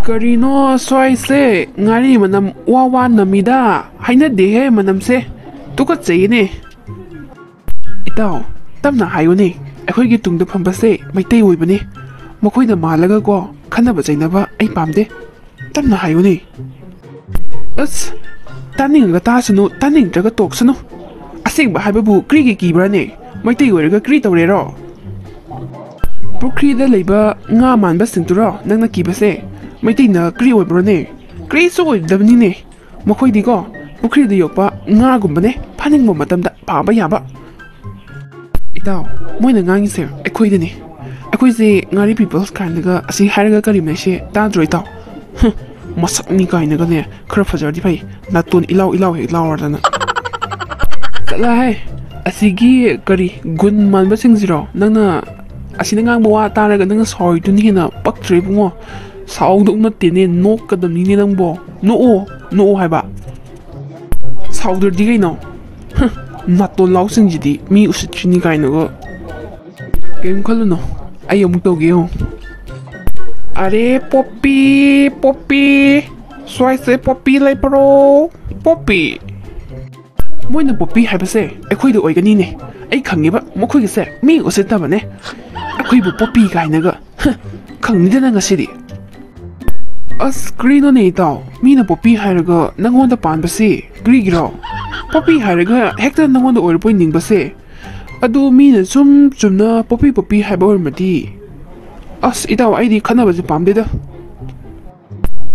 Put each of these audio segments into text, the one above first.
Karino soise ngari manam wawa namida haina dehe manamse tuka chayne itaw tamna hayune akhoi tungda phambase maitei oibani makhoida malaga ko khanaba chainaba ai pamde tamna hayune as taning ga tasunu taning traga toksunu asengba haibabu krigi kibrane maitei oiraga kri tawrero pukrida leiba nga manba sinturo nangna kibase maitei na kri oibrone kri so oidabni ne makhoidi ko pukrida yokpa nga gumbane phaningbo matamda paba yaba itaw moina ngangi se akhoi se ngari people's kind ga asi haraga karim ne she ta droi taw masak ni kaina ga ne khara fajar di phai natun ilaw he lawardana sala hai asigi kari gun manba sing zero nangna asina ngang bawa taraga nang soi tu ni na paktre bungo saw duk na tene nok kadam ni nang bo no haiba saw dur di gaino naton law sing jidi mi usitchini kaina go kem khaluno ai amuk toge ho are poppy swai se poppy lai pro poppy moina poppy haibase akhoi do oigani ne ai khangiba mokhoi ge se mi usitaba ne akhoi bu poppy kaina ga khangni na ngasidi screen on it out. Mina poppy haraga nangon the pan base, Grigro. Poppy haraga hector nangon the oil pointing base. Ado mina sumna poppy habor mati. As it our ID kana was a palm dida.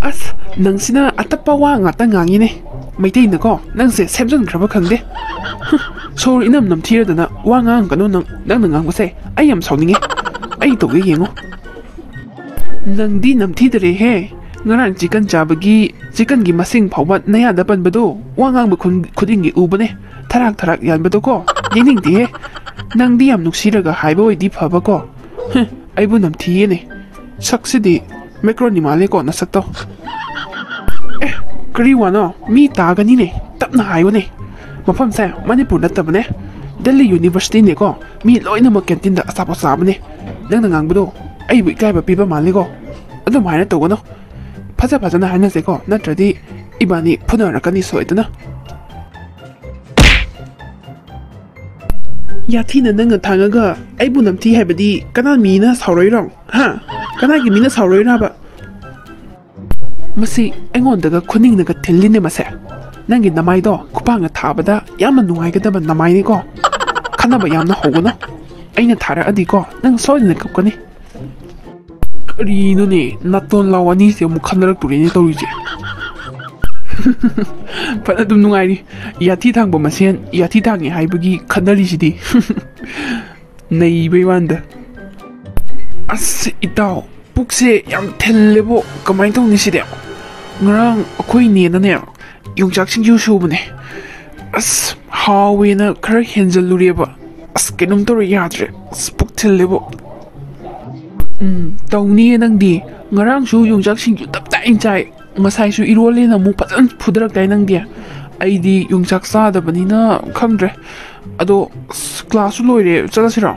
As nangsina atapawa ngangine. Maintain the call, nang say Samson Krabakande. So in them tear than one angan, nang was say, I am sounding it. I told you. Nang dinam tidere he. Ngarang chicken jabagi chicken gi masing phawat naya dapan bado wangang bkhun khuding gi ubane tarak yan bado ko yening di nang di am nuksiraga haibo di phaba ko aibu nam thi ne saksidi macaroni male ko na sakto kri wano mi ta gani ne tapna hayo ne mafam sa manipur natabane Delhi University ne ko mi loina ma canteen da asapo sabane nang nang bado aibu kai ba piba male ko adum haina to gono 파자파자나 하면서고 나트라디 이반이 푸너라까니 소이드나 야티는 능가 당가가 아이부 남티 해버디 까나 미나 사로이랑 하 까나기 미나 사로이라바 마시 앵온다가 코닝나가 텔리네 마세 난기 나마이도 쿠팡가 타바다 야만 누아이가다바 나마이니고 카나바 얌나 호고노 아이나 타라 어디고 난 소이네 급거니 Rinone, naton lawani se mukhandarak turini tawije. Pada dum nungai yati thang bo masen yati thang e haibagi khanari sidi. Nei bewanda. As itaw pukse yam thellebo kamai tong ni sidi. Ngrang akhoi ne na ne yongchak singju shubune. As hawe na khar henjalureba. As kenum tor yadre. Puk thellebo Tony nang di ngarang su yung jaksing yu tap ta inchai ngasai su irole na mu patan phudrak dai nang dia ai di yung jaksa da banina khamdre ado class loire chala sira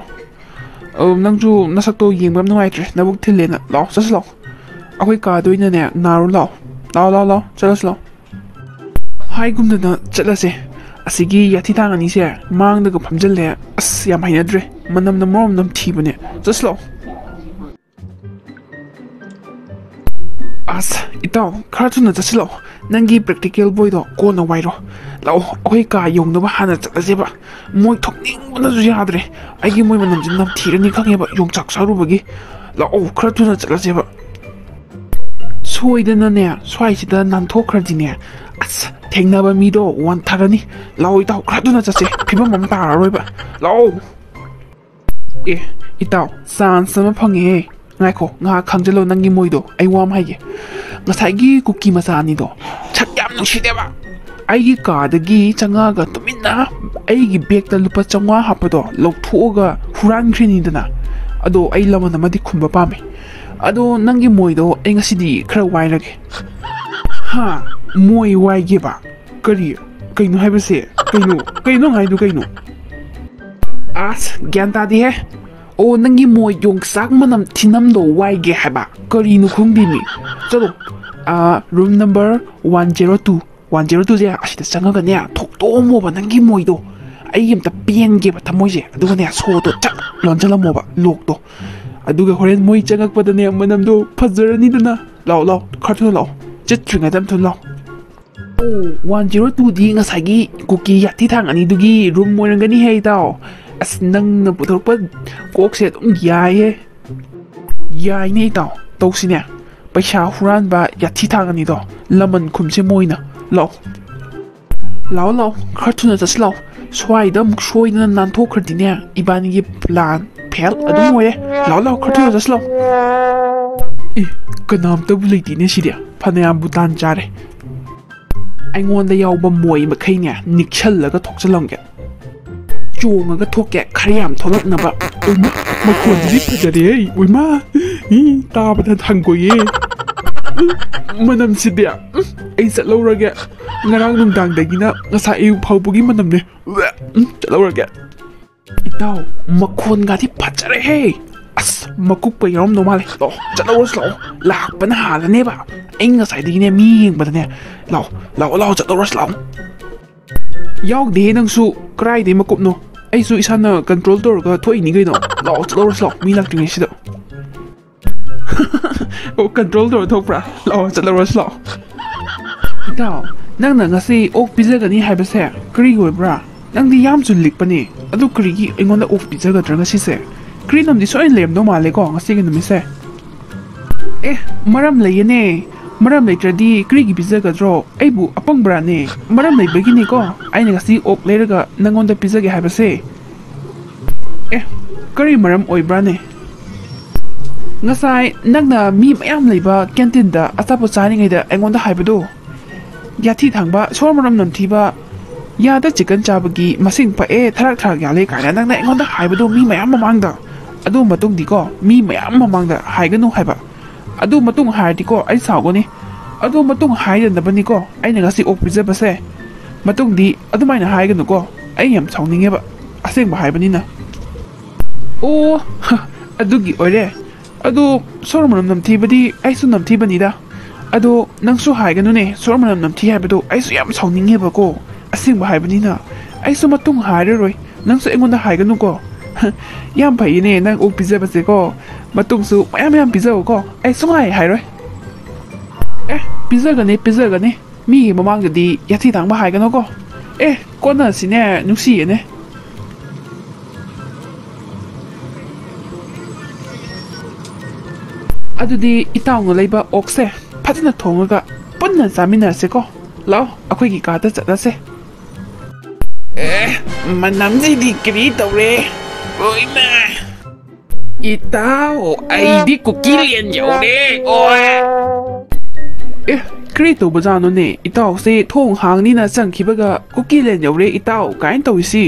nang ju nasak to yengbam ngai tre nabuk thile na law saslo akoi ka doina ne naru law chala slo hai gum na chala se asigi yathi tang ani se mang da ko phamjal le as yam haina dre manam na mom nam thibane saslo As itaw kartuna jasilo nangi practical boy do ko na wairo law oi ka yong no ba hana chajeba moi thokning na ju yadre aigi moi manam jin nam thirani khangeba yong chak saru bagi law kartuna chajeba soidana ne swai sida nan thokradi ne as thengna ba mi do wan tharani law itaw kartuna chase phiba mam ta roiba law itaw san sama phange Nako, nga kangjalo nangi moido, ay wam haye. Ngasagi kuki masani do. Chakyam nung shideba. Ay ka dagi changa ga tumina. Ay bag ta lupa changwa hapado. Lok thuoga huran krini dana. Ado ay lama namadi kumba pame. Ado nangi moido ay ngasidi kara wairage. Ha, moi waige ba. Kari, kaino haibase. Kaino ngay do kaino. As, gyanta di he. โอ้นั่งยี่มวยยงซักมันนำที่น้ำโดไว้แกให้บะก็รีนุคงดีมีจบroom number 102 102เจ้าอาจจะจังกันเนี่ยถูกโตมัวบะนั่งยี่มวยโตไอ้ยิมตะเปียนเก็บทำมวยเจ้าดูกันเนี่ยโซ่ตัวจักหลอนจะละมัวบะโลกตัวดูกันคนเรียนมวยจังกันปะเนี่ยมันนำดูพัฒนานี่ด้วยนะเราคาร์ทูเราจะถึงไงทำทุนเราโอ้102ดีงั้นใส่กี่กุกกี้ยัดที่ทางอันนี้ดูกี่รูมมวยนั่งกันนี่ให้เต้านั่งนำปุถุปัดก๊กเสียต้องย้ายนี่เต้าสิเนี่ยไปเช้าร้านบะยัดที่ทางอันนี้ต่อแล้วมันคุ้มใช่มวยนะเราคาร์ทูนจะสลาวช่วยนั่นทุกคนที่เนี่ยอีบ้านนี้พลานเพลอะดูมวยเราคาร์ทูนจะสลาวก็น้ำตัวบุหรี่ที่เนี่ยสิเดียพนักงานบุตรจ่าเลยไอ้งอนได้ยาวบะมวยมาใครเนี่ยนิกเชลแล้วก็ทกจะลองแกจูงก็ทกแกขยำทรนะบะมาควรรีบไปจะได้อุ้ยมาตาไปทางกูยี่มันนำสิเดียไอ้สัตว์เราระแกงานนุ่งดังแต่กินนะงาสายอิวเผาปุกี้มันนำเนี่ยจะเราระแกอีเต้ามาควรงานที่ปัจจัยเฮ้มากุ๊กไปย้อมตัวมาเลยต่อจะเราสลบหลักปัญหาแล้วเนี่ยบ่เอ็งก็ใส่ดีเนี่ยมีเองแบบเนี่ยเราจะเราสลบยอกดีนังสู้ใกล้ดีมากุ๊บเนาะไอ้สู้อีสันน่ะคอนโทรลตัวก็ถ้วยนี้ก็เนาะเราจะเราสลบมีหลักจริงสิเด้อโอ้คอนโทรลตัวทุกปะเราจะเราสลบเจ้านั่งหนังก็สิโอ๊กพิซซ่ากันนี่ให้ไปเสียกรีกวยปะนั่งดีย้ำจุดหลิกปะนี่อะดูกรีกไอ้งอนได้โอ๊กพิซซ่ากันตรงก็สิเสียกรีนนำดิสวยเลี่ยมตัวมาเลยก็งั้นสิ่งนั้นไม่ใช่มารำเลยเนี่ยมารำเลยจะดีกรีกิพิซซ่าก็รอไอ้บุอปังบราเนี่ยมารำเลยเบกินี่ก็ไอ้เนี่ยก็สิอกเลยแล้วก็นั่งงอนได้พิซซ่าก็ให้ไปเสียกรีมารำออยบราเนี่ยงั้นใส่นั่งน่ะมีไม่ยามเลยบ่แกนตินด่าอาซาปุษานี่ไงเด้อไอ้งอนได้ให้ไปดูยาที่ทางบ่ชอบมารำนำที่บ่ยาได้จิกันจ่าบกี้มาสิ่งไปทารักอย่างเลยกันนั่งได้งอนได้ให้ไปดูมีไม่ยามมามังเด้ออะดูมาตุ้งดีก็มีไม่ยามมามังเด้อหายกันนู่นหายปะอะดูมาตุ้งหายดีก็ไอ้สาวคนนี้อะดูมาตุ้งหายเดินแต่บันนี้ก็ไอ้เนี่ยก็สิอกพิเศษไปเซ่มาตุ้งดีอะดูไม่น่ะหายกันหนูก็ไอ้ยังสองนี่ไงปะอะเสียงบ่หายบันนี้นะโอ้อะดูกี่อ้อยเลยอะดูสอนมันนำทีบันนี้ไอ้สุนำทีบันนี้ด้าอะดูนั่งสู้หายกันนู่นเนี่ยสอนมันนำทีหายไปดูไอ้สุยังสองนี่ไงปะก็อะเสียงบ่หายบันนี้นะไอ้สุมาตุ้งหายได้เลยนั่งสู้ไอ้คนน่ะหายกันนู่นก็ย่ำไปเนี่ยนั่งอกพิเศษไปเสียก็มาตุ้งสู้ไม่ย่ำพิเศษก็ไอ้สุหายเลยพิเศษกันนี่มีมามังก็ดียัดที่ทางบ่หายกันเนาะก็ก็น่ะสิเนี่ยนุ่งสีเนี่ยอะดูดีอีตาของเลยบ่อกเสพัฒนาทงก็ปุ่นนั่นสามีน่ะเสียก็แล้วเอาคุยกี่การจะจัดได้เสมันน้ำใจดีกรีตัวเลยโอ้ยมาอีเต้าไอ้ดิกุกี้เลียนอยู่เด้โอ้ยกรีตัวบ้านนู้นเนี่ยอีเต้าสิท่งหางนี่นะสั่งคิดว่ากุกี้เลียนอยู่เด้อีเต้าการตัวสิ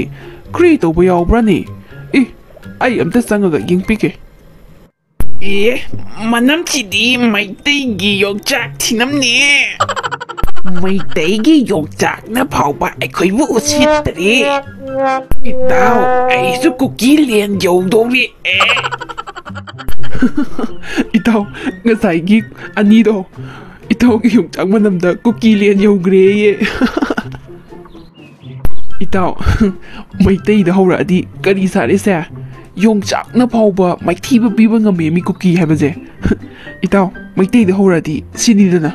กรีตัวไม่เอาบ้านนี่ไอ้อันเตสั่งก็ยิงปีกมันน้ำที่ดีไม่ได้กี่ยกจากที่น้ำเนี่ยไม่ได้กี่ยกจากนะเผาไปไอ้คอยวูชิตเลยอีเต้าไอ้สุกุกี้เลียนอยู่ตรงนี้อีเต้าเงาใส่กิ๊กอันนี้ดอกอีเต้าก็ยกจากมันนำแต่กุกี้เลียนอยู่เกรย์อีเต้าไม่ได้เดาหรอดีก็ดีสาได้แซ่ยงจากนะพอบ่ไม่ที่แบบบีบังกับเมียมีกุกี้ให้มันเจอีเต้าไม่ได้เดาหรอดีสินี่เลยนะ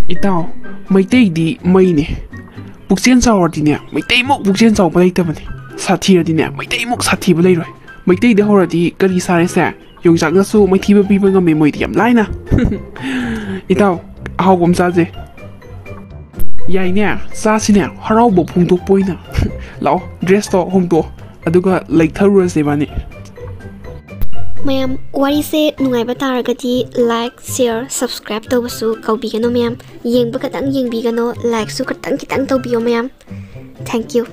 อีเต้าไม่ได้ดีไม่เนี่ยบุกเซียนเจ้าดีเนี่ยไม่ได้มุกบุกเซียนเจ้าไปเลยแต่มันสัตย์ทีดีเนี่ยไม่ได้มุกสัตย์ทีไปเลยด้วยไม่ได้เดาหรอดีก็ดีสาได้แซ่ยงจากนะสู้ไม่ที่แบบบีบังกับเมียไม่เตรียมไล่นะอีเต้าเอาผมซาเจยายเนี่ยซาสิเนี่ยเราบอกพุงทุกปุ้ยนะแล้วเดรสต่อหงตัวಅದುก็เล็กเท่าเรือเสียบ้านี่แม่วันนี้เสหน่วยบัตรกติไลค์แชร์ subscribe ตัวสู้เขาบีกันโนแม่ยิงปกติยิงบีกันโนไลค์สู้กระตั้งตัวบีโอแม่ thank you